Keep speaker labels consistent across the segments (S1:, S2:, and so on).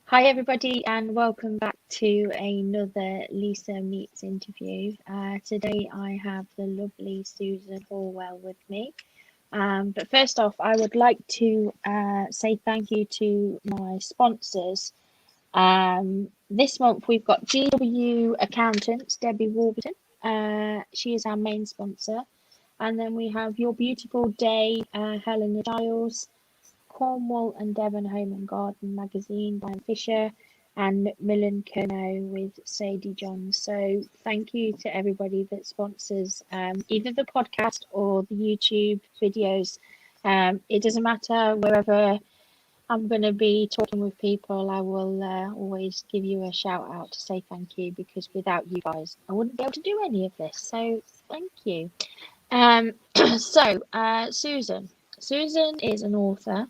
S1: Hi, everybody, and welcome back to another Lisa Meets interview. Today I have the lovely Susan Horwell with me. But first off, I would like to say thank you to my sponsors. This month we've got GW Accountants, Debbie Warburton. She is our main sponsor. And then we have Your Beautiful Day, Helena Giles. Cornwall and Devon Home and Garden Magazine, Brian Fisher, and Macmillan Kernow with Sadie Johns. So thank you to everybody that sponsors either the podcast or the YouTube videos. It doesn't matter wherever I'm going to be talking with people, I will always give you a shout out to say thank you, because without you guys, I wouldn't be able to do any of this. So thank you. Um, Susan. Susan is an author.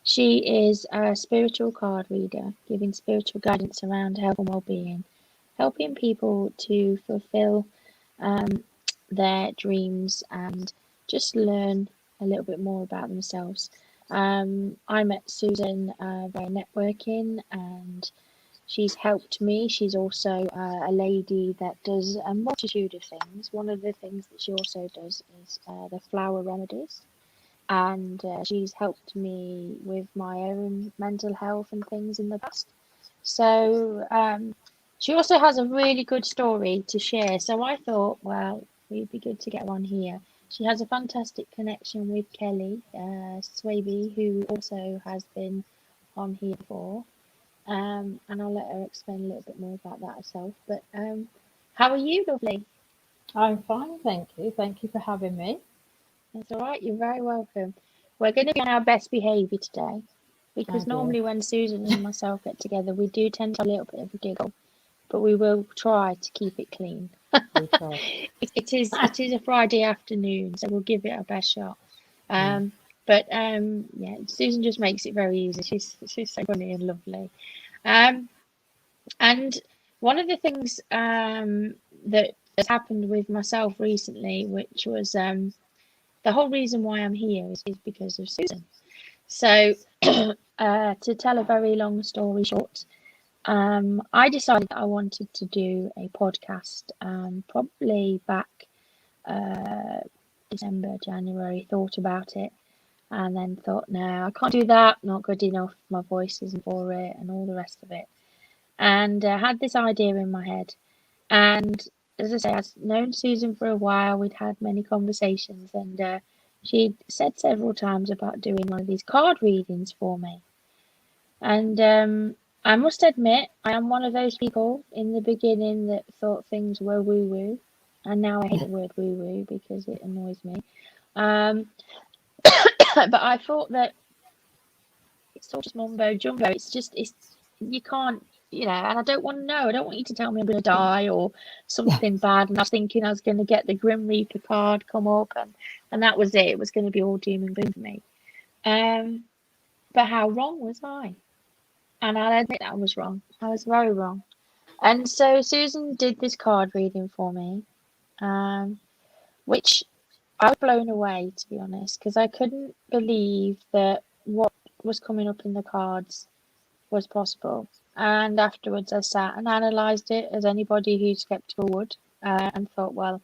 S1: She is a spiritual card reader, giving spiritual guidance around health and well-being, helping people to fulfill um, their dreams and just learn a little bit more about themselves. I met Susan via networking, and she's helped me. She's also a lady that does a multitude of things. One of the things that she also does is the flower remedies, and she's helped me with my own mental health and things in the past. So she also has a really good story to share. So I thought, well, it'd be good to get one here. She has a fantastic connection with Kelly Swaby, who also has been on here before. And I'll let her explain a little bit more about that herself. But how are you, lovely?
S2: I'm fine, thank you. Thank you for having me.
S1: That's all right. You're very welcome. We're going to be on our best behaviour today,
S2: Oh
S1: because
S2: dear,
S1: normally when Susan and myself get together, we do tend to have a little bit of a giggle, but we will try to keep it clean.
S2: we try.
S1: It is a Friday afternoon, so we'll give it our best shot.
S2: Mm.
S1: Yeah, Susan just makes it very easy. She's so funny and lovely. Um, and one of the things that has happened with myself recently, which was the whole reason why I'm here, is because of Susan. So, to tell a very long story short, I decided that I wanted to do a podcast probably back uh, December, January, thought about it, and then thought, no, I can't do that, not good enough, my voice isn't for it, and all the rest of it. And had this idea in my head. And as I say, I've known Susan for a while, we'd had many conversations, and she'd said several times about doing one of these card readings for me. And I must admit, I am one of those people in the beginning that thought things were woo woo. And now I hate the word woo woo because it annoys me. Um, but I thought that it's all just mumbo jumbo. It's you can't, and I don't want to know. I don't want you to tell me I'm going to die or something bad. And I was thinking I was going to get the Grim Reaper card come up, and that was it. It was going to be all doom and gloom for me. Um, but how wrong was I? And I'll admit I was wrong. I was very wrong. And so Susan did this card reading for me, um, which I was blown away, to be honest, because I couldn't believe that what was coming up in the cards was possible. And afterwards, I sat and analysed it, as anybody who's skeptical would, and thought, well,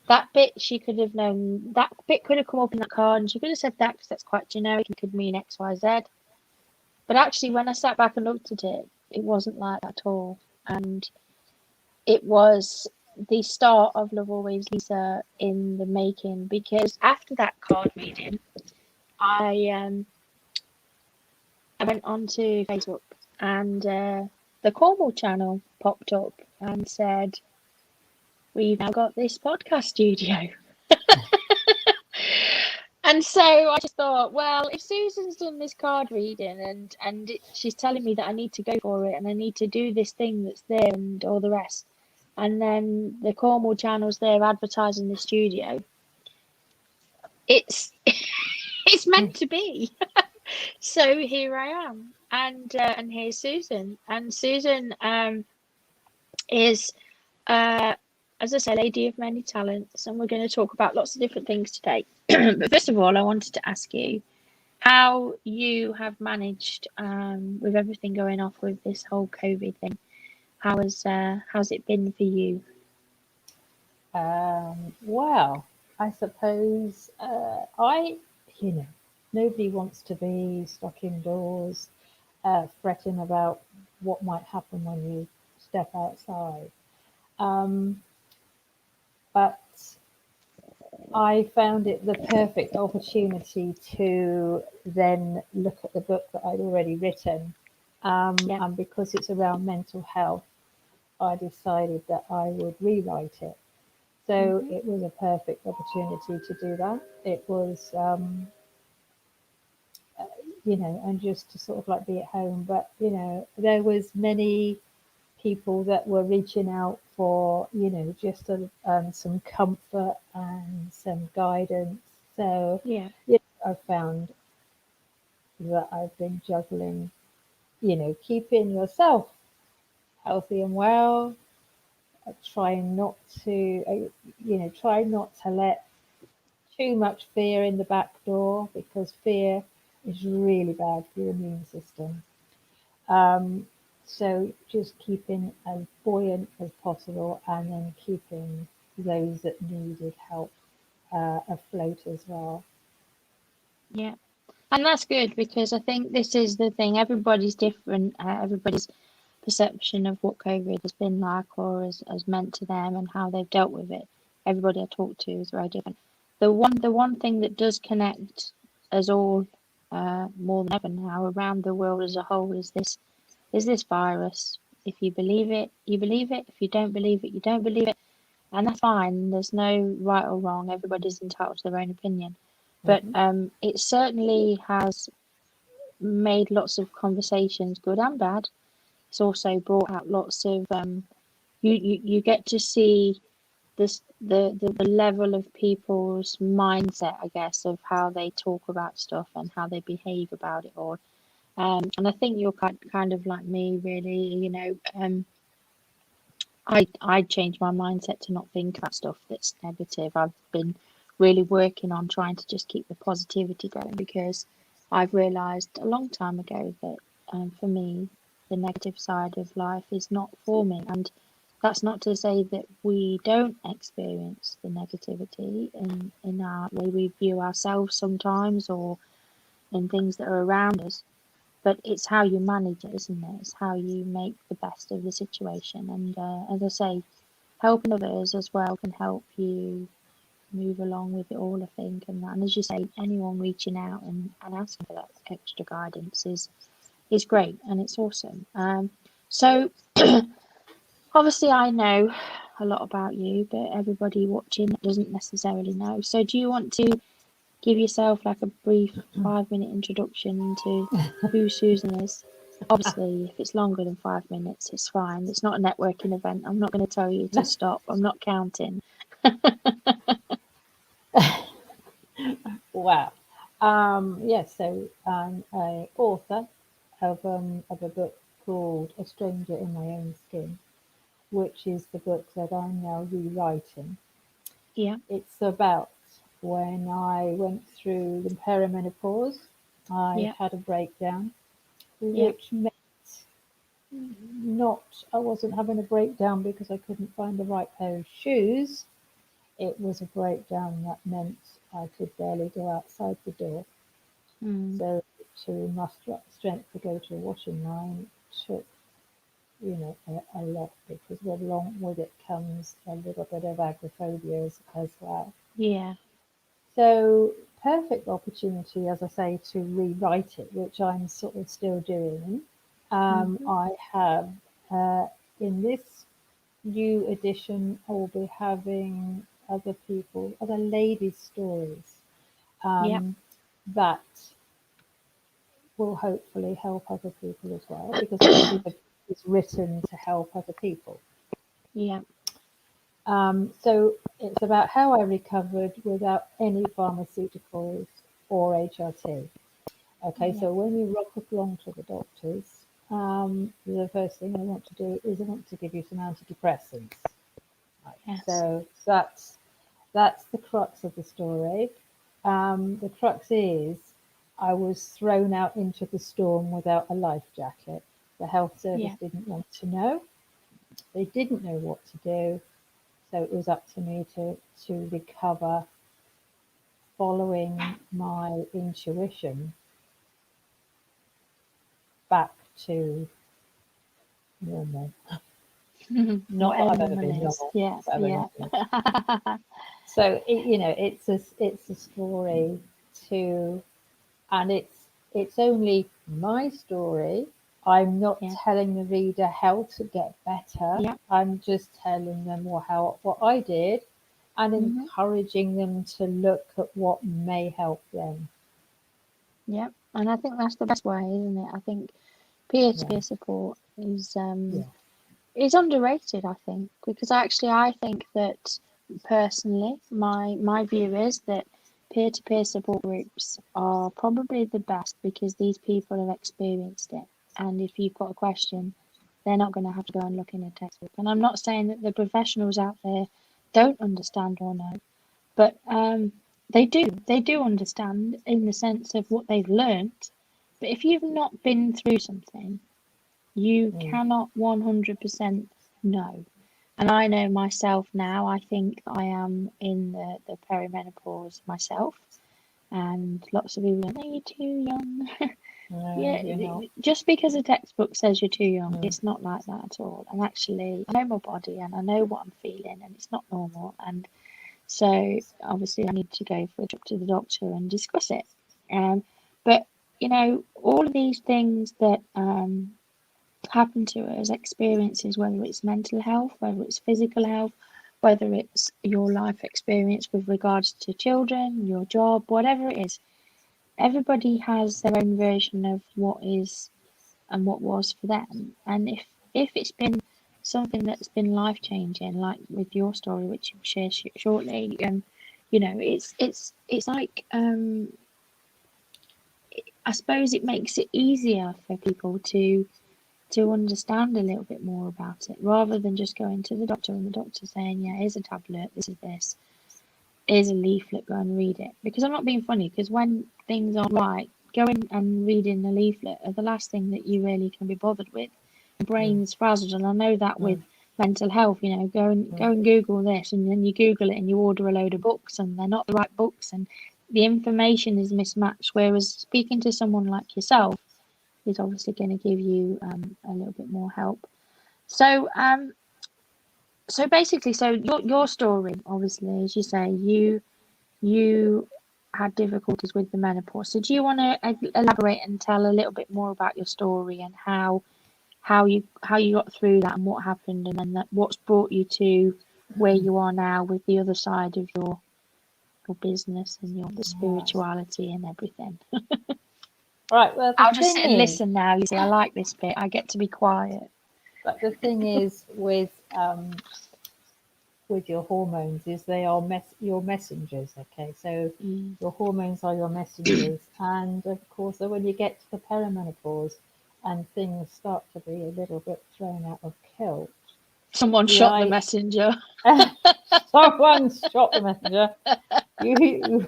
S1: that bit she could have known, that bit could have come up in that card, and she could have said that because that's quite generic and could mean X, Y, Z. But actually, when I sat back and looked at it, it wasn't like that at all. And it was the start of Love Always Lisa in the making, because after that card reading, I I went onto Facebook, and the Cornwall channel popped up and said, "We've now got this podcast studio." And so I just thought, well, if Susan's done this card reading, and she's telling me that I need to go for it and I need to do this thing that's there and all the rest, and then the Cornwall channel's there advertising the studio, it's it's meant to be. So here I am, and here's Susan, and Susan is as I say, lady of many talents, and we're going to talk about lots of different things today. But first of all, I wanted to ask you, how you have managed with everything going off with this whole COVID thing. How's it been for you?
S2: Well, I suppose you know, nobody wants to be stuck indoors, fretting about what might happen when you step outside. Um, but I found it the perfect opportunity to then look at the book that I'd already written.
S1: Yeah.
S2: And because it's around mental health, I decided that I would rewrite it. So
S1: Hmm.
S2: it was a perfect opportunity to do that. It was, and just to sort of like be at home. But, there was many people that were reaching out for, just some comfort and some guidance. So,
S1: Yeah.
S2: I found that I've been juggling, keeping yourself healthy and well, trying not to, try not to let too much fear in the back door because fear is really bad for your immune system. Um, so just keeping as buoyant as possible and then keeping those that needed help afloat as well.
S1: Yeah. And that's good because I think this is the thing. Everybody's different. Everybody's perception of what COVID has been like or has meant to them and how they've dealt with it. Everybody I talk to is very different. The one thing that does connect us all more than ever now around the world as a whole is this virus. If you believe it, you believe it. If you don't believe it, you don't believe it. And that's fine. There's no right or wrong. Everybody's entitled to their own opinion. But
S2: Hmm.
S1: it certainly has made lots of conversations, good and bad. It's also brought out lots of you get to see the level of people's mindset, I guess, of how they talk about stuff and how they behave about it all. And I think you're kind of like me, really. I changed my mindset to not think about stuff that's negative. I've been really working on trying to just keep the positivity going because I've realised a long time ago that for me, the negative side of life is not for me. And that's not to say that we don't experience the negativity in our way we view ourselves sometimes or in things that are around us. But it's how you manage it, isn't it? It's how you make the best of the situation. And as I say, helping others as well can help you move along with it all, I think. And as you say, anyone reaching out and asking for that extra guidance is great and it's awesome. So obviously I know a lot about you, but everybody watching doesn't necessarily know. So do you want to give yourself like a brief 5 minute introduction into who Susan is? Obviously, if it's longer than 5 minutes, it's fine. It's not a networking event. I'm not going to tell you to stop. I'm not counting.
S2: Wow. Yes, so I'm a author of a book called A Stranger in My Own Skin, which is the book that I'm now rewriting.
S1: Yeah,
S2: It's about when I went through the perimenopause, I
S1: yeah,
S2: had a breakdown,
S1: yeah,
S2: which meant not, I wasn't having a breakdown because I couldn't find the right pair of shoes. It was a breakdown that meant I could barely go outside the door.
S1: mm,
S2: So to muster up the strength to go to a washing line took, a lot because along with it comes a little bit of agoraphobia as well.
S1: yeah,
S2: So perfect opportunity, as I say, to rewrite it, which I'm sort of still doing.
S1: hmm,
S2: I have in this new edition, I will be having other people, other ladies' stories
S1: yeah,
S2: um, that will hopefully help other people as well, because obviously the book is written to help other people.
S1: yeah,
S2: So it's about how I recovered without any pharmaceuticals or HRT. Okay,
S1: yeah,
S2: so when you rock up along to the doctors, the first thing they want to do is they want to give you some antidepressants. Right.
S1: yes,
S2: So that's the crux of the story. The crux is I was thrown out into the storm without a life jacket. The health service
S1: Yeah.
S2: didn't want to know. They didn't know what to do. So it was up to me to recover following my intuition back to normal. Not that
S1: Whatever
S2: I've ever been
S1: normal is.
S2: normal.
S1: Yeah,
S2: But I've
S1: yeah.
S2: only been. So it's a story to, and it's only my story. I'm not
S1: Yeah,
S2: telling the reader how to get better.
S1: yeah.
S2: I'm just telling them what I did, and
S1: Hmm.
S2: encouraging them to look at what may help them.
S1: Yeah. And I think that's the best way, isn't it? I think
S2: Yeah,
S1: peer-to-peer support
S2: yeah,
S1: is underrated, I think, because actually I think that personally, my view is that peer-to-peer support groups are probably the best because these people have experienced it. And if you've got a question, they're not going to have to go and look in a textbook. And I'm not saying that the professionals out there don't understand or know, but they do. They do understand in the sense of what they've learnt. But if you've not been through something, you
S2: mm,
S1: cannot 100% know. And I know myself now, I think I am in the perimenopause myself. And lots of people are, no, you're too young.
S2: no,
S1: Yeah,
S2: you're not.
S1: just because a textbook says you're too young,
S2: Mm,
S1: it's not like that at all. And actually, I know my body and I know what I'm feeling, and it's not normal. And so, obviously, I need to go for a trip to the doctor and discuss it. But all of these things that happen to us, experiences, whether it's mental health, whether it's physical health, whether it's your life experience with regards to children, your job, whatever it is, everybody has their own version of what is and what was for them. And if it's been something that's been life changing, like with your story, which you'll share shortly, it's like I suppose it makes it easier for people to understand a little bit more about it rather than just going to the doctor and the doctor saying, yeah, here's a tablet, this is this, here's a leaflet, go and read it. Because I'm not being funny, because when things aren't right, going and reading a leaflet are the last thing that you really can be bothered with. Your
S2: mm,
S1: brain's frazzled, and I know that with
S2: mm,
S1: mental health,
S2: mm.
S1: go and Google this, and then you Google it and you order a load of books, and they're not the right books, and the information is mismatched. Whereas speaking to someone like yourself is obviously going to give you a little bit more help. So, so basically, so your story, obviously, as you say, you had difficulties with the menopause. So, do you want to elaborate and tell a little bit more about your story and how you got through that and what happened, and then what's brought you to where you are now with the other side of your business and the
S2: Yes.
S1: spirituality and everything?
S2: Right. Well, the
S1: I'll just
S2: thing
S1: sit and
S2: is,
S1: listen now. You see, I like this bit. I get to be quiet.
S2: with your hormones is they are your messengers. Okay, so
S1: Mm.
S2: your hormones are your messengers, and of course, so when you get to the perimenopause and things start to be a little bit thrown out of kilt,
S1: Someone
S2: the
S1: shot the
S2: eye,
S1: messenger.
S2: someone shot the messenger. You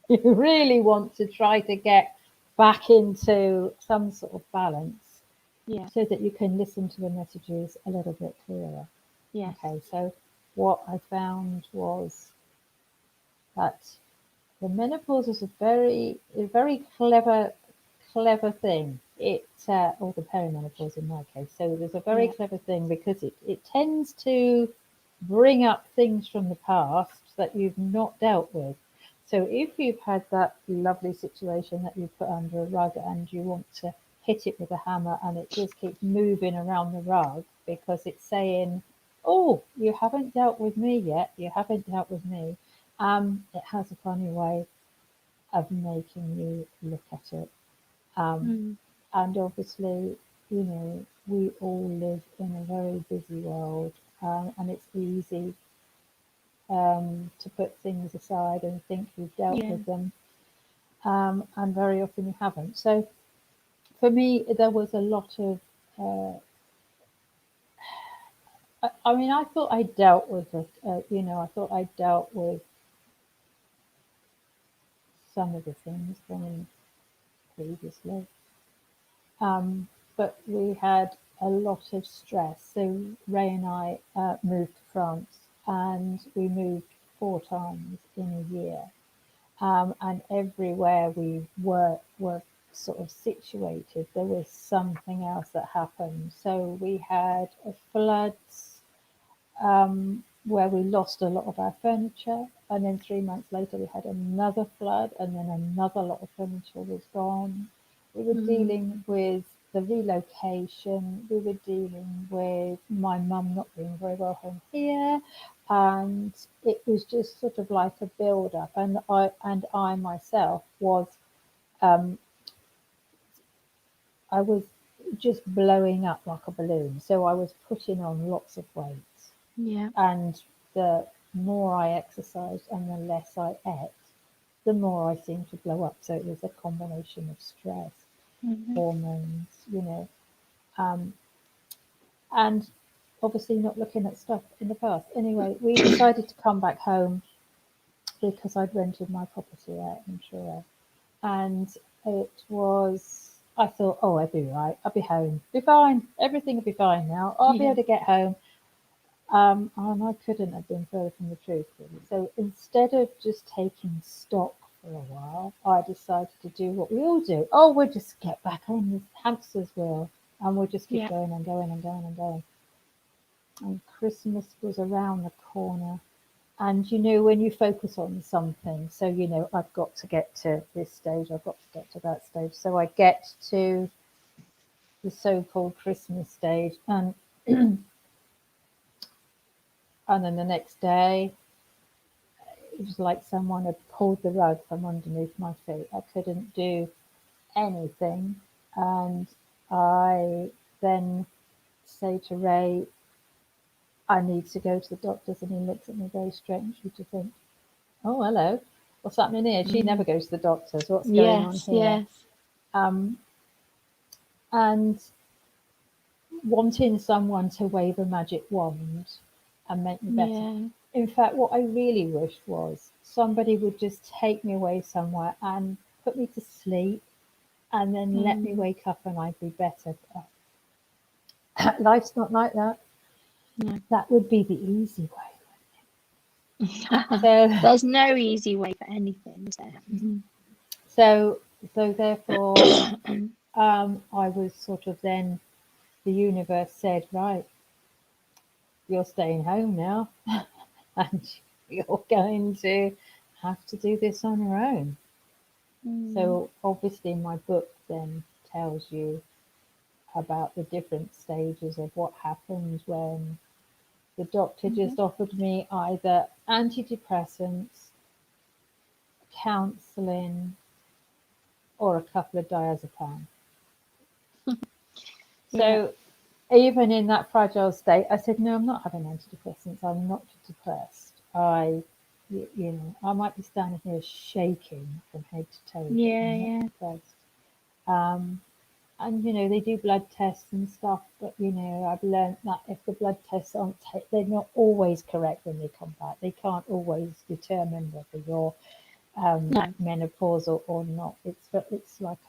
S2: you really want to try to get back into some sort of balance
S1: Yeah.
S2: so that you can listen to the messages a little bit clearer.
S1: Yes.
S2: Okay, so what I found was that the menopause is a very clever thing. Or the perimenopause in my case. So there's a very
S1: Yeah.
S2: clever thing because it tends to bring up things from the past that you've not dealt with. So if you've had that lovely situation that you put under a rug and you want to hit it with a hammer and it just keeps moving around the rug because it's saying, "Oh, you haven't dealt with me yet. You haven't dealt with me." It has a funny way of making you look at it. Um,
S1: Mm.
S2: and obviously, we all live in a very busy world, and it's easy to put things aside and think you've dealt
S1: Yeah.
S2: with them, and very often you haven't. So for me, there was a lot of. I mean, I thought I dealt with it. I thought I dealt with some of the things. I mean, previously. But we had a lot of stress. So Ray and I moved to France, and we moved 4 times in a year. And everywhere we were sort of situated, there was something else that happened. So we had a floods where we lost a lot of our furniture, and then 3 months later we had another flood, and then another lot of furniture was gone. We were dealing with the relocation. We were dealing with my mum not being very well home here, and it was just sort of like a build up. And I myself was um, I was just blowing up like a balloon. So I was putting on lots of weight,
S1: Yeah.
S2: and the more I exercised and the less I ate, the more I seemed to blow up. So it was a combination of stress, hormones, um, and obviously not looking at stuff in the past. Anyway, we decided to come back home because I'd rented my property out in Truro, and I thought, oh, I'll be right. I'll be home, be fine. Everything will be fine now. I'll be
S1: Yeah.
S2: able to get home. And I couldn't have been further from the truth, really. So instead of just taking stock for a while, I decided to do what we all do. Oh, we'll just get back on the hamster's wheel, and we'll just keep
S1: Yeah.
S2: going and going and going and going. And Christmas was around the corner. And when you focus on something, so I've got to get to this stage, I've got to get to that stage. So I get to the so-called Christmas stage, and then the next day, it was like someone had pulled the rug from underneath my feet. I couldn't do anything, and I then say to Ray, I need to go to the doctors, and he looks at me very strangely to think, oh, hello, what's happening here? She never goes to the doctors. What's going on
S1: Yes.
S2: here?
S1: Yes.
S2: Um, and wanting someone to wave a magic wand and make me better.
S1: Yeah.
S2: In fact, what I really wished was somebody would just take me away somewhere and put me to sleep, and then let me wake up and I'd be better. But life's not like that.
S1: No.
S2: That would be the easy way. So,
S1: There's no easy way for anything, is there?
S2: so, so therefore, I was sort of then, the universe said, right, you're staying home now, and you're going to have to do this on your own. So obviously my book then tells you about the different stages of what happens when the doctor just offered me either antidepressants, counselling, or a couple of diazepam.
S1: Yeah.
S2: So even in that fragile state, I said, no, I'm not having antidepressants. I'm not depressed. I might be standing here shaking from head to toe, but
S1: Yeah.
S2: I'm not
S1: Yeah.
S2: depressed. And they do blood tests and stuff, but I've learned that if the blood tests aren't, they're not always correct when they come back. They can't always determine whether you're
S1: No.
S2: menopausal or not. It's like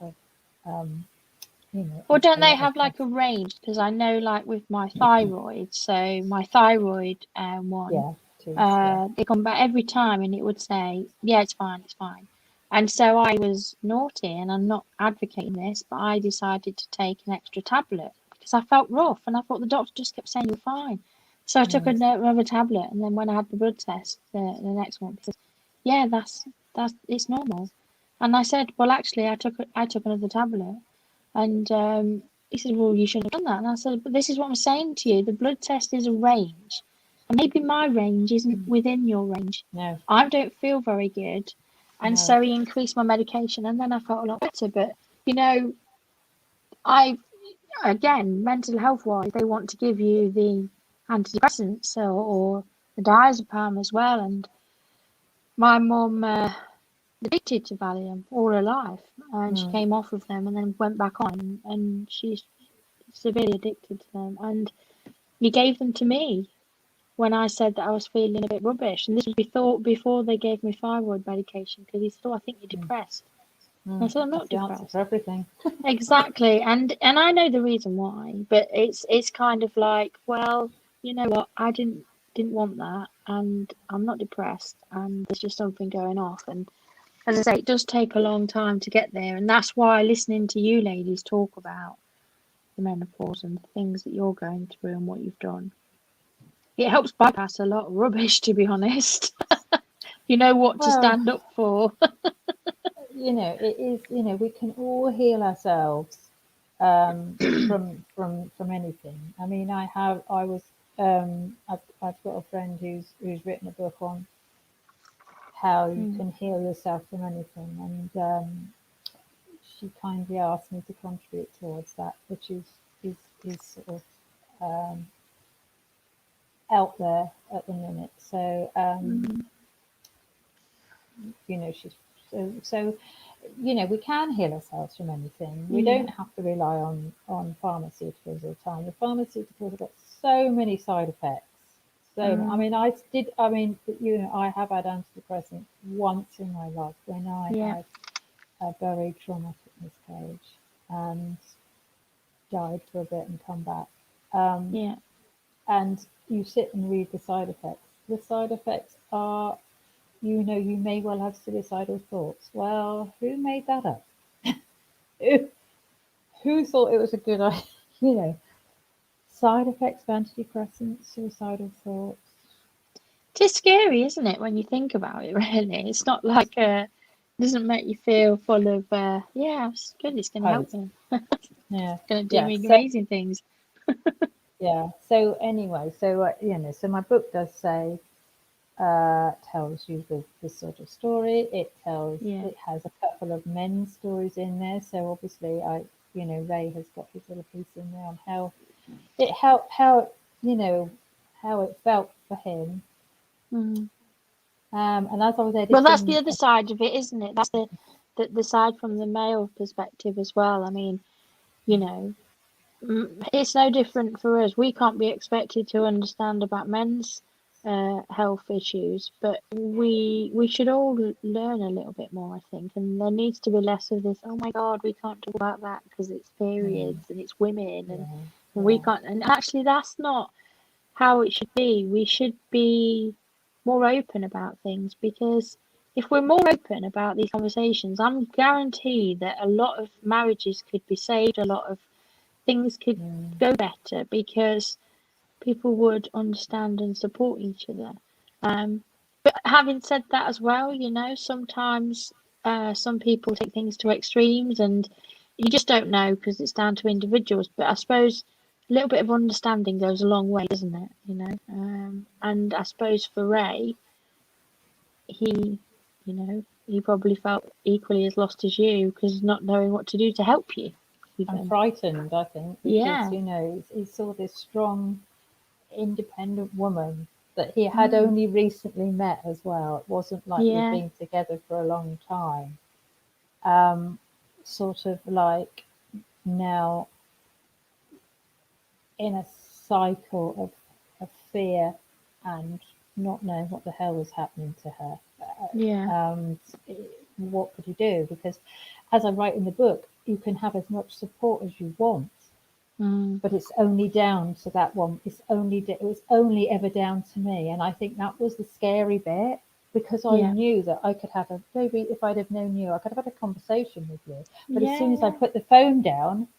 S1: Or don't
S2: a
S1: they
S2: lot of
S1: have like
S2: tests.
S1: a range? Because I know, like with my thyroid, so my thyroid one,
S2: Yeah, tubes. Yeah.
S1: they come back every time, and it would say, "Yeah, it's fine, it's fine." And so I was naughty, and I'm not advocating this, but I decided to take an extra tablet because I felt rough, and I thought the doctor just kept saying you're fine. So I took
S2: Yes.
S1: another tablet, and then when I had the blood test, the next one, he says, "Yeah, that's it's normal." And I said, "Well, actually, I took another tablet." And he said, well, you should have done that. And I said, but this is what I'm saying to you. The blood test is a range. And maybe my range isn't within your range.
S2: No.
S1: I don't feel very good. And
S2: No.
S1: so he increased my medication, and then I felt a lot better. But, you know, I, again, mental health wise, they want to give you the antidepressants or the diazepam as well. And my mum addicted to Valium all her life, and she
S2: Mm.
S1: came off of them and then went back on, and she's severely addicted to them. And he gave them to me when I said that I was feeling a bit rubbish, and this was before they gave me thyroid medication because he said, "Oh, I think you're depressed." I said, I'm
S2: That's
S1: not
S2: the answer
S1: depressed.
S2: for everything.
S1: Exactly. And I know the reason why, but it's kind of like, well, you know what, I didn't want that, and I'm not depressed, and there's just something going off. And as I say, it does take a long time to get there, and that's why listening to you ladies talk about the menopause and the things that you're going through and what you've done, it helps bypass a lot of rubbish, to be honest. You know what to
S2: Well,
S1: stand up for.
S2: it is, we can all heal ourselves from anything. I mean, I've got a friend who's written a book on how you
S1: Mm,
S2: can heal yourself from anything, and she kindly asked me to contribute towards that, which is sort of um, out there at the minute. So
S1: mm,
S2: she's so we can heal ourselves from anything. We
S1: yeah.
S2: don't have to rely on pharmaceuticals all the time. The pharmaceuticals have got so many side effects. So I
S1: Mm,
S2: mean, I have had antidepressants once in my life when I
S1: yeah.
S2: had a very traumatic miscarriage and died for a bit and come back. Um,
S1: Yeah.
S2: and you sit and read the side effects. The side effects are, you may well have suicidal thoughts. Well, who made that up? Who, who thought it was a good idea? You know, side effects of antidepressants, suicidal thoughts.
S1: It is scary, isn't it, when you think about it, really? It's not like it doesn't make you feel full of yeah, it's good, it's gonna help
S2: Hope.
S1: me.
S2: Yeah,
S1: It's gonna do
S2: yeah.
S1: me
S2: So
S1: amazing things.
S2: yeah. So anyway, so my book does say tells you the sort of story.
S1: Yeah.
S2: It has a couple of men's stories in there. So obviously, Ray has got his little piece in there on how it helped, how it felt for him.
S1: Mm.
S2: And as I was
S1: Well, that's the
S2: editing,
S1: other side of it, isn't it? That's the side from the male perspective as well. I mean, you know, it's no different for us. We can't be expected to understand about men's health issues, but we should all learn a little bit more, I think. And there needs to be less of this. Oh my God, we can't talk about that because it's
S2: mm,
S1: periods and it's women, and
S2: yeah,
S1: we
S2: yeah,
S1: can't. And actually, that's not how it should be. We should be more open about things, because if we're more open about these conversations, I'm guaranteed that a lot of marriages could be saved, a lot of things could
S2: mm,
S1: go better, because people would understand and support each other. But having said that as well, sometimes some people take things to extremes, and you just don't know because it's down to individuals. But I suppose a little bit of understanding goes a long way, doesn't it? And I suppose for Ray, he, he probably felt equally as lost as you because not knowing what to do to help you,
S2: I'm
S1: even.
S2: frightened. I think because
S1: Yeah.
S2: he saw this strong, independent woman that he had
S1: Mm.
S2: only recently met as well. It wasn't like we'd
S1: Yeah.
S2: been together for a long time. Um, Sort of like now in a cycle of fear and not knowing what the hell was happening to her.
S1: Yeah.
S2: And what could you do? Because as I write in the book, you can have as much support as you want,
S1: Mm.
S2: but it's only down to that one. It was only ever down to me, and I think that was the scary bit, because I
S1: Yeah.
S2: knew that I could have maybe if I'd have known you, I could have had a conversation with you. But as soon as I
S1: Yeah.
S2: put the phone down,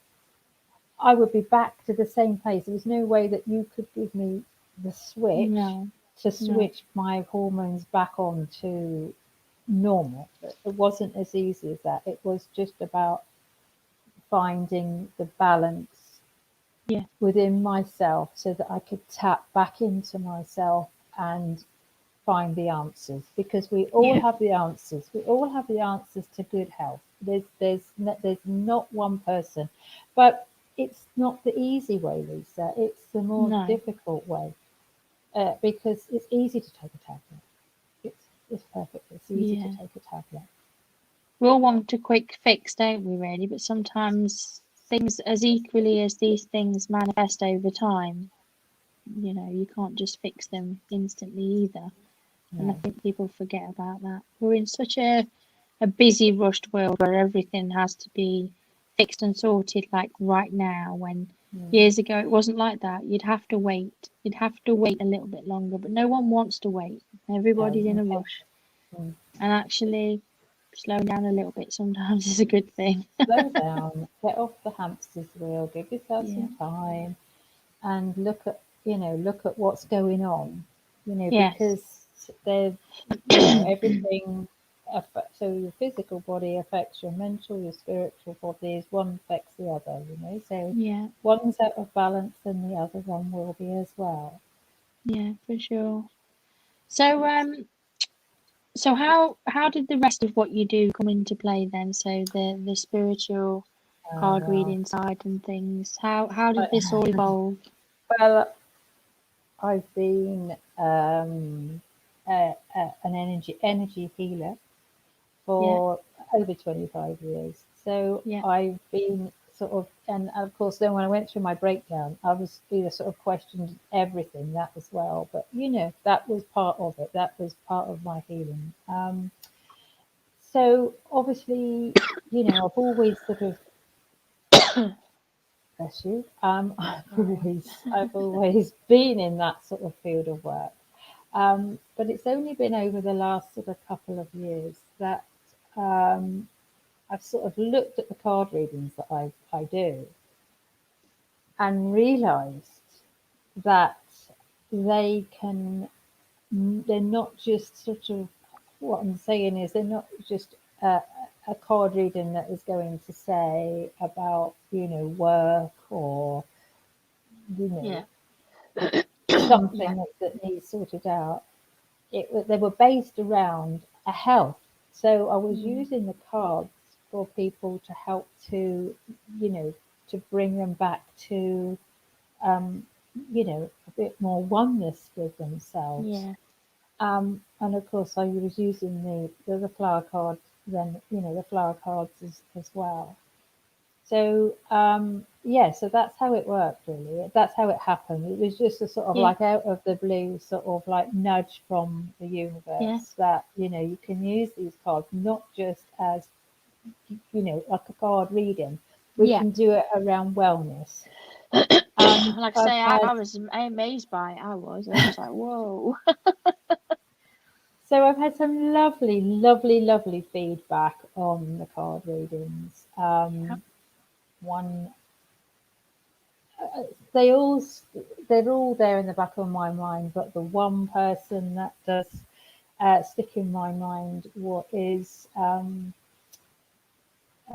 S2: I would be back to the same place. There was no way that you could give me the switch
S1: No.
S2: to
S1: No.
S2: switch my hormones back on to normal. It wasn't as easy as that. It was just about finding the balance
S1: Yeah.
S2: within myself so that I could tap back into myself and find the answers, because we all
S1: Yeah.
S2: have the answers. We all have the answers to good health. There's not one person, but it's not the easy way, Lisa. It's the more
S1: No.
S2: difficult way, because it's easy to take a tablet. It's perfect. It's easy to
S1: Yeah.
S2: take a tablet.
S1: We all want a quick fix, don't we, really? But sometimes things, as equally as these things manifest over time, you can't just fix them instantly either. And I
S2: No.
S1: think people forget about that. We're in such a a busy, rushed world where everything has to be fixed and sorted like right now, when
S2: Mm.
S1: years ago it wasn't like that. You'd have to wait. You'd have to wait a little bit longer, but no one wants to wait. Everybody's in
S2: No,
S1: a rush.
S2: mm.
S1: And actually slowing down a little bit sometimes is a good thing.
S2: Slow down, get off the hamster's wheel, give yourself
S1: Yeah.
S2: some time, and look at what's going on,
S1: Yes.
S2: because there's, everything affects, so your physical body affects your mental, your spiritual bodies, one affects the other, so
S1: Yeah.
S2: one's out of balance and the other one will be as well.
S1: Yeah, for sure. So so how did the rest of what you do come into play then? So the spiritual card
S2: Well,
S1: reading side and things. How did this all
S2: I,
S1: evolve?
S2: well, I've been an energy healer
S1: Yeah,
S2: for over 25 years. So
S1: yeah,
S2: I've been sort of, and of course, then when I went through my breakdown, I was either sort of questioned everything that as well. But that was part of it. That was part of my healing. So obviously, I've always sort of, bless you.
S1: sorry.
S2: I've always been in that sort of field of work. But it's only been over the last sort of couple of years that um, I've sort of looked at the card readings that I do and realised that they can, they're not just sort of, what I'm saying is they're not just a card reading that is going to say about, work or, you know,
S1: Yeah. Yeah.
S2: something that needs sorted out. They were based around a health. So I was
S1: Mm,
S2: using the cards for people to help you know, to bring them back to, um, a bit more oneness with themselves.
S1: yeah.
S2: And of course, I was using the flower cards, then, the flower cards as well. So yeah, so that's how it worked really. That's how it happened. It was just a sort of
S1: Yeah.
S2: like out of the blue sort of like nudge from the
S1: Yeah.
S2: universe that, you can use these cards not just as, like a card reading. We
S1: Yeah.
S2: can do it around wellness. And
S1: Like I
S2: I've
S1: say,
S2: had
S1: I was amazed by it. I was just like, whoa.
S2: so I've had some lovely, lovely, lovely feedback on the card readings.
S1: Yeah.
S2: One they all they're all there in the back of my mind, but the one person that does stick in my mind what is a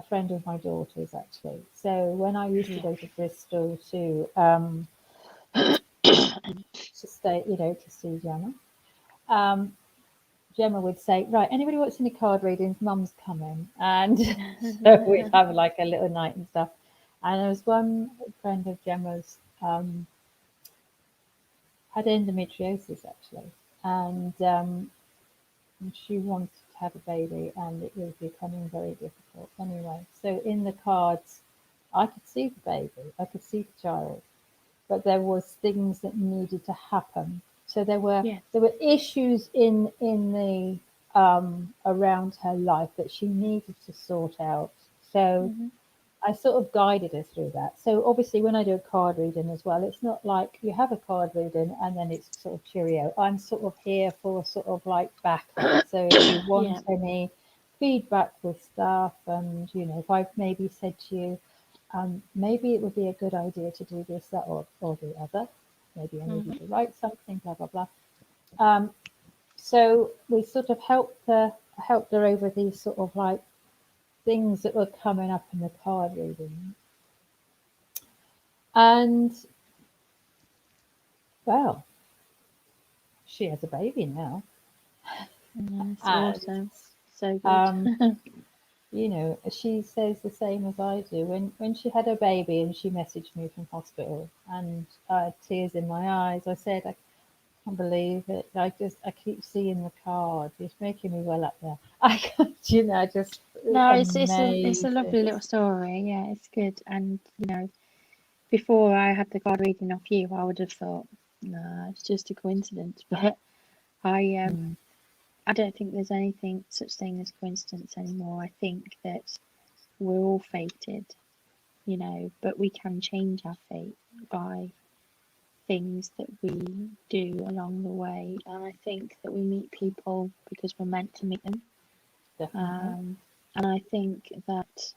S2: friend of my daughter's actually. So when I used to
S1: Yeah.
S2: go to Bristol to stay, to see Gemma, um, Gemma would say, right, anybody wants any card readings? Mum's coming, and so we'd have like a little night and stuff. And there was one friend of Gemma's had endometriosis actually, and she wanted to have a baby, and it was becoming very difficult. Anyway, so in the cards, I could see the baby, I could see the child, but there was things that needed to happen. So
S1: Yes.
S2: there were issues in the around her life that she needed to sort out. So
S1: Hmm.
S2: I sort of guided her through that. So obviously, when I do a card reading as well, it's not like you have a card reading and then it's sort of cheerio. I'm sort of here for sort of like backup. So if you
S1: Yeah.
S2: want any feedback with stuff, and if I've maybe said to you, maybe it would be a good idea to do this, that, or the other. Maybe I need you
S1: Hmm.
S2: to write something, blah blah blah. Um, so we sort of helped her over these sort of like things that were coming up in the card reading. And well, she has a baby now.
S1: That's
S2: And,
S1: awesome. So good.
S2: um, she says the same as I do. When she had her baby and she messaged me from hospital and tears in my eyes, I said, I can't believe it. I keep seeing the card. It's making me well up there. I can't, just
S1: No, it's a
S2: amazing.
S1: lovely little story. Yeah, it's good. And before I had the card reading off you, I would have thought, nah, it's just a coincidence. But I
S2: Mm.
S1: I don't think there's anything such thing as coincidence anymore. I think that we're all fated, you know, but we can change our fate by things that we do along the way. And I think that we meet people because we're meant to meet them.
S2: Definitely.
S1: And I think that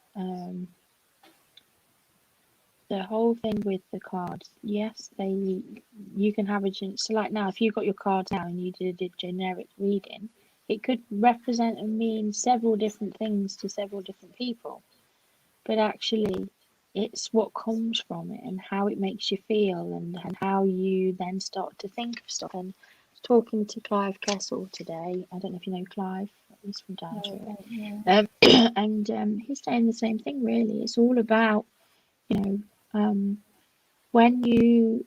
S1: the whole thing with the cards, yes, you can have so like now, if you got your cards now and you did a generic reading, it could represent and mean several different things to several different people. But actually, it's what comes from it and how it makes you feel and how you then start to think of stuff. And talking to Clive Kessel today, I don't know if you know Clive, he's from Downsbury, and he's saying the same thing. Really, it's all about, you know, when you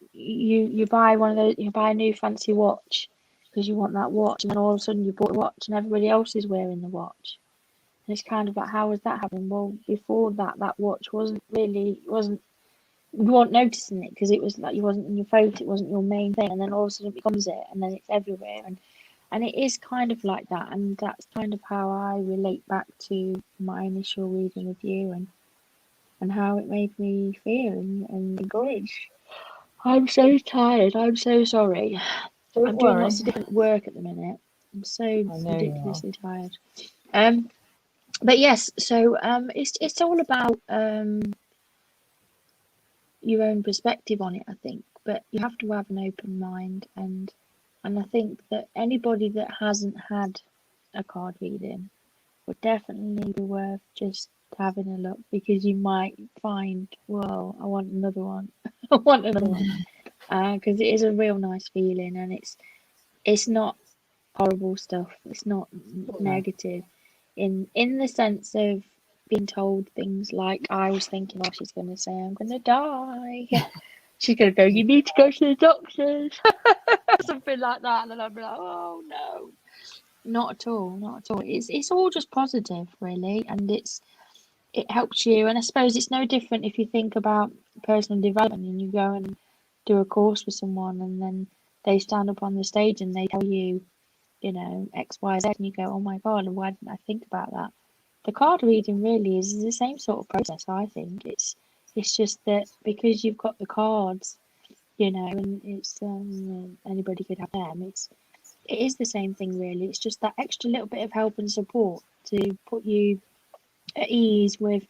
S1: buy one of those, you buy a new fancy watch because you want that watch, and then all of a sudden you bought a watch and everybody else is wearing the watch. And it's kind of like, how was that happening? Well, before that, that watch wasn't you weren't noticing it because it was like you wasn't in your photo, it wasn't your main thing, and then all of a sudden it becomes it, and then it's everywhere, and it is kind of like that, and that's kind of how I relate back to my initial reading with you and how it made me feel and encouraged. I'm so tired. I'm so sorry.
S2: Don't
S1: I'm doing
S2: worry.
S1: lots of different work at the minute. I'm so
S2: I know you are.
S1: ridiculously tired. Um, but yes, so it's all about your own perspective on it, I think. But you have to have an open mind, and I think that anybody that hasn't had a card reading would definitely be worth just having a look because you might find, well, I want another one. I want another one. Because it is a real nice feeling, and it's not horrible stuff. It's not
S2: No.
S1: negative, in the sense of being told things like I was thinking, oh, she's gonna say I'm gonna die. She's gonna go, you need to go to the doctors, something like that, and then I'll be like, oh no, not at all, not at all. It's all just positive, really, and it helps you. And I suppose it's no different if you think about personal development and you go and do a course with someone and then they stand up on the stage and they tell you, you know, X, Y, Z, and you go, oh my God, why didn't I think about that? The card reading really is the same sort of process, I think. It's just that because you've got the cards, you know, and it's anybody could have them. It is the same thing really. It's just that extra little bit of help and support to put you at ease with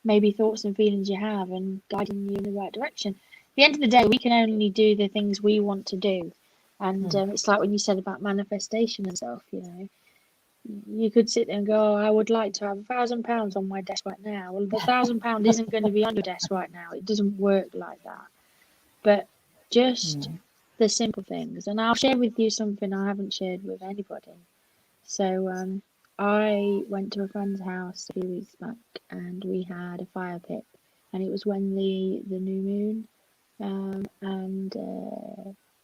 S1: maybe thoughts and feelings you have and guiding you in the right direction. At the end of the day, we can only do the things we want to do. And it's like when you said about manifestation and stuff, you know, you could sit there and go, oh, I would like to have £1,000 on my desk right now. Well, the £1,000 isn't going to be on your desk right now. It doesn't work like that. But just
S2: No.
S1: the simple things. And I'll share with you something I haven't shared with anybody. So I went to a friend's house a few weeks back, and we had a fire pit, and it was when the new moon, and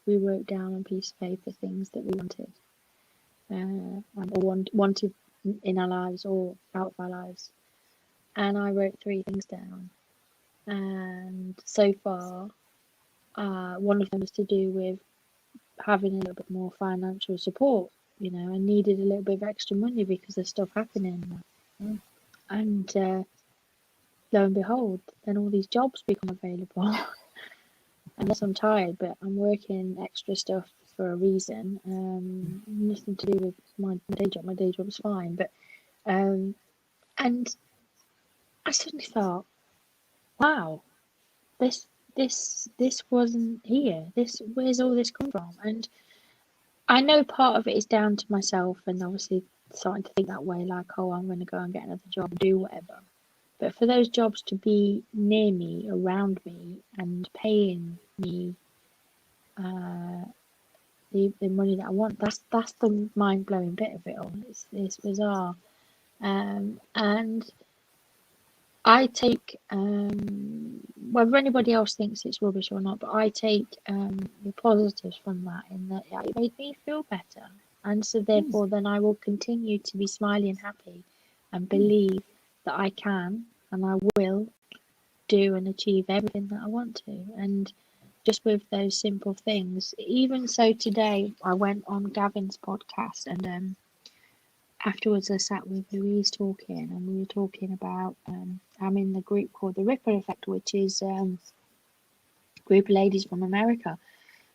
S1: we wrote down on a piece of paper things that we wanted, or wanted in our lives or out of our lives, and I wrote 3 things down, and so far, one of them was to do with having a little bit more financial support. You know, I needed a little bit of extra money because there's stuff happening.
S2: Mm.
S1: And lo and behold, then all these jobs become available. Unless I'm tired, but I'm working extra stuff for a reason. Nothing to do with my day job. My day job is fine, but and I suddenly thought, wow, this this wasn't here. Where's all this come from? And I know part of it is down to myself, and obviously starting to think that way, like, oh, I'm going to go and get another job, do whatever. But for those jobs to be near me, around me, and paying me uh, the money that I want, that's the mind blowing bit of it all. It's bizarre, and I take whether anybody else thinks it's rubbish or not, but I take the positives from that in that it made me feel better, and so
S2: Mm.
S1: therefore then I will continue to be smiley and happy, and believe that I can and I will do and achieve everything that I want to. And just with those simple things, even so today I went on Gavin's podcast and afterwards I sat with Louise talking, and we were talking about I'm in the group called the Ripple Effect, which is a group of ladies from America,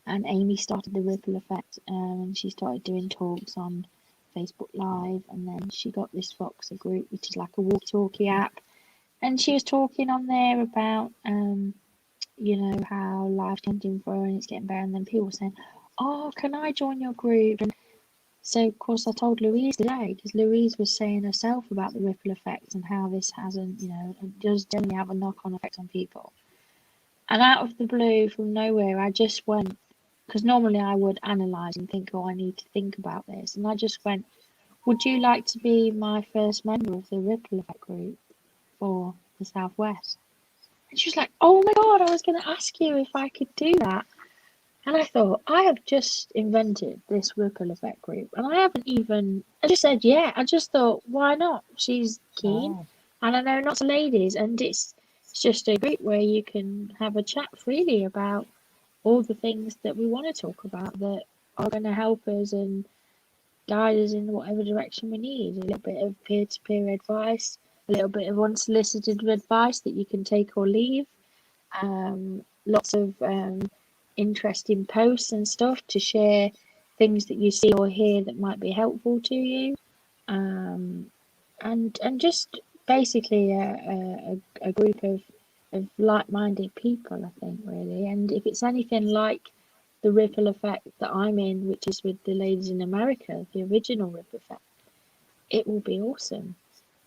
S1: and Amy started the Ripple Effect, and she started doing talks on Facebook Live, and then she got this Voxer group, which is like a walkie-talkie app, and she was talking on there about how life changing for her and it's getting better, and then people were saying, "Oh, can I join your group?" And so of course I told Louise today, because Louise was saying herself about the ripple effect and how this hasn't, it does generally have a knock-on effect on people. And out of the blue, from nowhere, I just went, because normally I would analyse and think, oh, I need to think about this, and I just went, would you like to be my first member of the ripple effect group for the Southwest? And she was like, oh my God, I was going to ask you if I could do that. And I thought, I have just invented this ripple effect group, and I just said, yeah. I just thought, why not? She's keen,
S2: Oh,
S1: and I know lots of ladies, and it's just a group where you can have a chat freely about all the things that we want to talk about that are going to help us and guide us in whatever direction we need. A little bit of peer-to-peer advice, a little bit of unsolicited advice that you can take or leave. Lots of interesting posts and stuff to share things that you see or hear that might be helpful to you, and just basically a group of like-minded people, I think, really. And if it's anything like the ripple effect that I'm in, which is with the ladies in America, the original ripple effect, it will be awesome.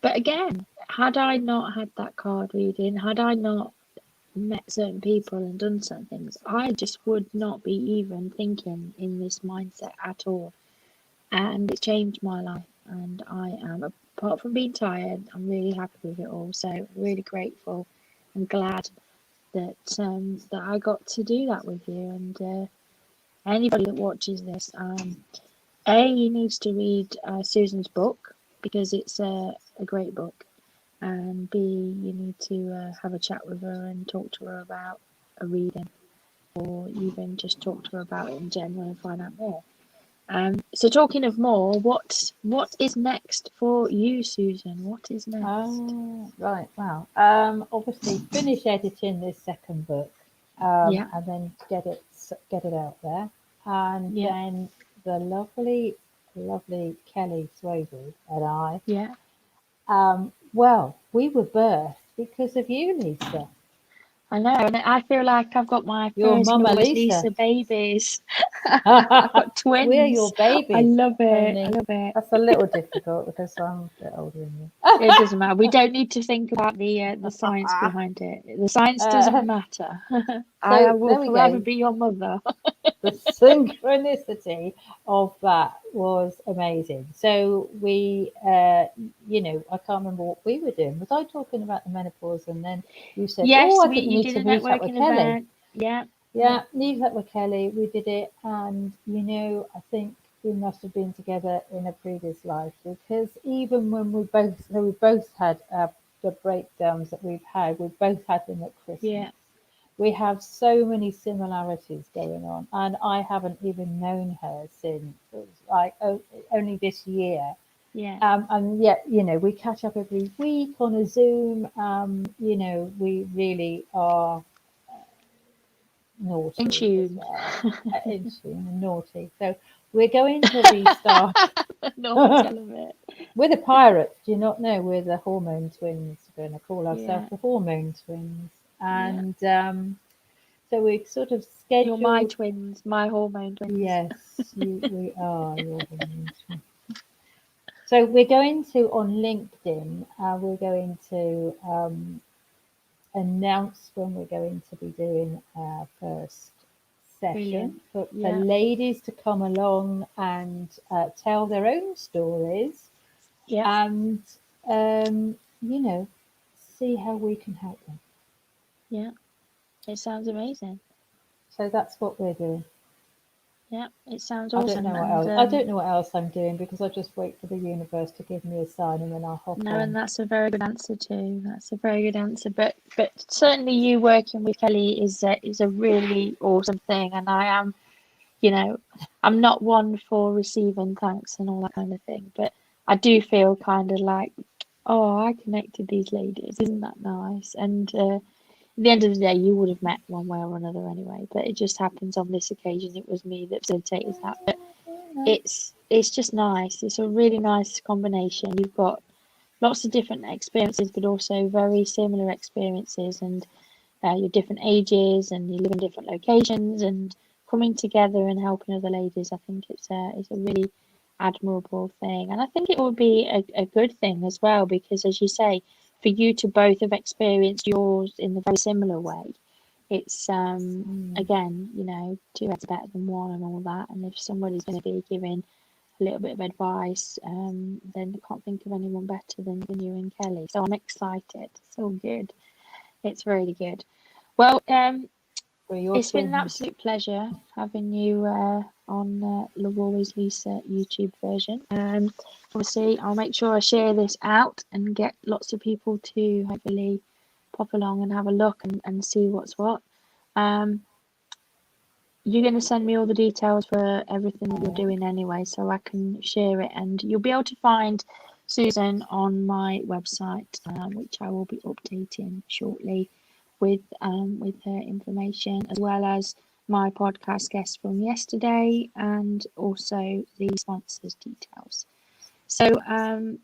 S1: But again, had I not had that card reading, had I not met certain people and done certain things, I just would not be even thinking in this mindset at all. And it changed my life. And I am, apart from being tired, I'm really happy with it all. So really grateful and glad that that I got to do that with you. And anybody that watches this, he needs to read Susan's book, because it's a great book. And B, you need to have a chat with her and talk to her about a reading, or even just talk to her about it in general and find out more. So talking of more, what is next for you, Susan? What is next?
S2: right. Well, obviously finish editing this second book,
S1: Yeah,
S2: and then get it out there, and
S1: yeah,
S2: then the lovely Kelly Swavey and I.
S1: yeah.
S2: Well, we were birthed because of you, Lisa.
S1: I know, and I feel like I've got my
S2: Your
S1: first
S2: mama,
S1: Noise
S2: Lisa.
S1: Lisa babies. I've got
S2: We're your
S1: twins. I
S2: babies.
S1: love it. I
S2: Only
S1: love it.
S2: that's a little difficult because I'm a bit older than
S1: It doesn't matter. We don't need to think about the science
S2: you.
S1: behind it. The science doesn't
S2: Uh,
S1: matter. I
S2: so
S1: will
S2: there we
S1: forever
S2: go.
S1: be your mother.
S2: The synchronicity of that was amazing. So we, I can't remember what we were doing. Was I talking about the menopause? And then you said, "Oh,
S1: Yes,
S2: I think you
S1: you
S2: need
S1: did
S2: to
S1: a
S2: meet up with
S1: networking
S2: Kelly."
S1: event. Yeah, yeah,
S2: Yeah, meet up with Kelly. We did it, and I think we must have been together in a previous life, because even when we both had the breakdowns that we've had, we both had them at Christmas.
S1: yeah,
S2: We have so many similarities going on, and I haven't even known her since like only this year.
S1: yeah.
S2: And yet, we catch up every week on a Zoom. We really are
S1: In
S2: naughty as
S1: tune.
S2: well, in tune and naughty. So we're going to restart.
S1: Naughty, I love it.
S2: We're the pirates. Do you not know we're the hormone twins? We're going to call ourselves
S1: Yeah,
S2: the hormone twins,
S1: yeah.
S2: and so we sort of
S1: You're my
S2: scheduled.
S1: twins, my hormone twins.
S2: Yes, we are your hormone twins. So we're going to on LinkedIn. We're going to announce when we're going to be doing our first session
S1: Brilliant.
S2: for
S1: Yeah,
S2: ladies to come along and tell their own stories,
S1: yeah,
S2: and you know see how we can help them.
S1: yeah. It sounds amazing.
S2: So that's what we're doing.
S1: Yeah, it sounds
S2: I don't
S1: awesome.
S2: know what
S1: And
S2: else. I don't know what else I'm doing, because I just wait for the universe to give me a sign, and then I'll hop
S1: no, and
S2: on.
S1: that's a very good answer too. That's a very good answer. But certainly you working with Kelly is a really awesome thing. And I am, you know, I'm not one for receiving thanks and all that kind of thing. But I do feel kind of like, oh, I connected these ladies. Isn't that nice? And at the end of the day, you would have met one way or another anyway. But it just happens on this occasion, it was me that facilitated that. But it's just nice. It's a really nice combination. You've got lots of different experiences, but also very similar experiences, and your different ages, and you live in different locations, and coming together and helping other ladies. I think it's a really admirable thing, and I think it would be a good thing as well, because as you say, for you to both have experienced yours in a very similar way, it's
S2: Mm.
S1: again, two heads better than one and all that. And if somebody's going to be giving a little bit of advice, then I can't think of anyone better than you and Kelly. So I'm excited. It's all good. It's really good. Well,
S2: For your
S1: it's been an
S2: sins.
S1: absolute pleasure having you on Love Always Lisa YouTube version. Obviously, I'll make sure I share this out and get lots of people to hopefully pop along and have a look and see what's what. Um, you're going to send me all the details for everything that you're doing anyway, so I can share it. And you'll be able to find Susan on my website, which I will be updating shortly with her information, as well as my podcast guest from yesterday, and also the sponsors details. So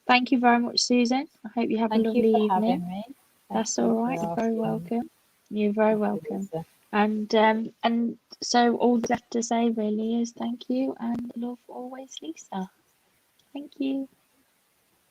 S1: thank you very much, Susan. I hope you have a
S2: Thank you
S1: lovely
S2: for
S1: evening.
S2: having me. Thank
S1: That's
S2: you
S1: all right. You're
S2: for
S1: very
S2: asking.
S1: welcome. You're very
S2: Thank you,
S1: welcome.
S2: Lisa.
S1: And so all that's left to say really is thank you and love always, Lisa. Thank you.